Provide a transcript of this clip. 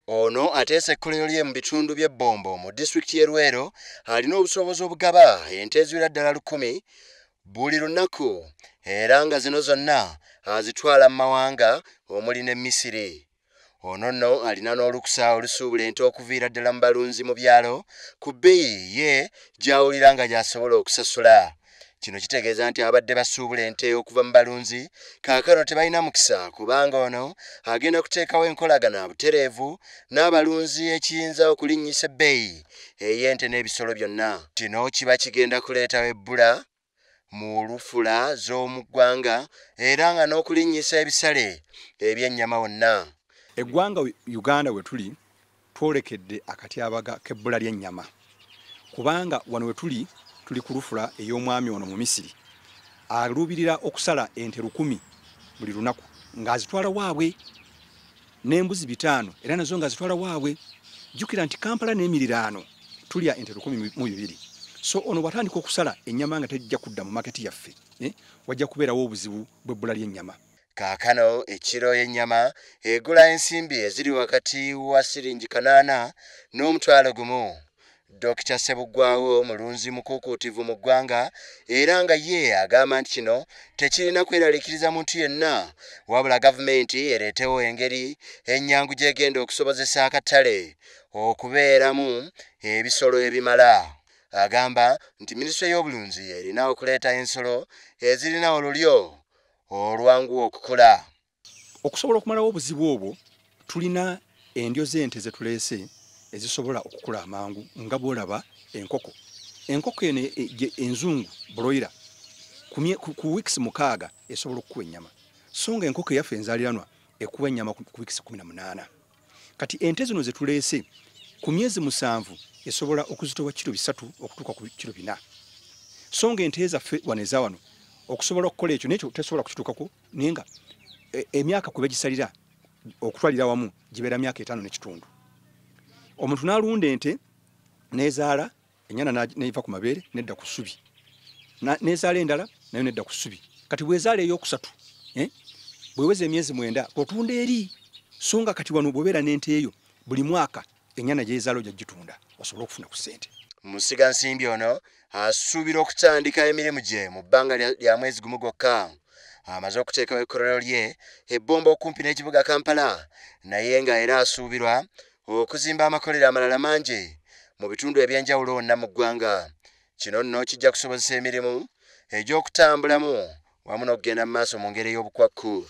Ono ateesa ekkolero lye mu bitundu by'ebbombo mu disitulikiti y'e Luweero alina obusobozi obugaba ente eziwera ddala 1,000 buli lunaku era nga zino zonna azitwala mu mawanga omuli ne Misiri. Ono nno alina n'olukusa olusuubula ente okuviira ddala mu balunzi mu byalo ku bbeeyi ye gy'awulira nga gy'asobola okusasula. Kino kitegeeza nti abadde basuubula ente okuva mu balunzi kaakano tebalina mukisa kubanga ono agenda kuteekawo enkolagana butereevu n'abalunzi ekiyinza okulinnyisa ebbeeyi ey'ente n'ebisolo byonna. Kino kiba kigenda kuleetawo ebbula mu lufula z'omu Gwanga era nga n'okulinnyisa ebisale eby'ennyama wonna. Eggwanga Uganda we tuli twolekedde akatyabaga k'ebbula ly'ennyama kubanga wano we tuli ku lufula ey'omwami ono mu Misiri aluubirira okusala ente 1,000 buli lunaku ng'azitwala waabwe n'embuzi 5 era nazo ng'azitwala waabwe. Jjukira nti Kampala n'emiriraano tulya ente 1,200. So ono bw'atandika okusala ennyama nga tejja kudda mu maketi yaffe wajja kubeerawo obuzibu bw'ebbula ly'ennyama. Kaakano ekiro y'ennyama egula ensimbi eziri wakati wa siringi 8 n'omutwalo 1. Dr. Sebuggwawo mulunzi mukuukuutivu mu ggwanga era nga ye agamba nti kino tekirina kweraliikiriza muntu yenna wabula gavumenti ereetewo engeri ennyangu gy'egenda okusobozesa akatale okubeeramu ebisolo ebimala. Agamba nti minisitule y'obulunzi erina okuleeta ensolo ezirina olulyo olwanguwa okukula. Okusobola okumalawo obuzibu obwo tulina endyo z'ente ze tuleese ezisobola okukula amangu nga bw'olaba enkoko. Enkoko eno enzungu broiler ku weeks 6 esobola okukuwa ennyama. So nga enkoko yaffe enzaaliranwa ekuwa ennyama ku weeks 18. Kati ente zino ze tuleese ku myezi 7 esobola okuzitowa kilo 3 okutuuka ku kilo 4. So nga ente zaffe wano eza wano okusobola okukola ekyo n'ekyo tesobola kukituukako naye nga emyaka kwe bagisalira okutwalira wamu gibeera myaka 5 n'ekitundu. Omuntu n'alunda ente n'ezaala ennyana n'eva ku mabeere nedda ku ssubi n'ezaala endala nayo nedda ku ssubi. Kati bw'ezaala ey'okusatu bw'eweza emyezi 9 otunda eri. So nga kati wano bw'obeera n'ente eyo buli mwaka ennyana gy'ezaala ojja gitunda osobola okufuna ku ssente. Musiga nsimbi ono asuubira okutandika emirimu gye mu bbanga lya mwezi gumu gwokka. Amaze okuteekawo ekkolero lye ebbombo okumpi n'ekibuga Kampala naye nga era asuubirwa okuzimba amakolero amalala mangi mu bitundu eby'enjawulo wonna mu ggwanga. Kino nno kijja kusobozesa emirimu egy'okutambulamu wamu n'okugenda mu maaso mu ngeri y'obukwakku.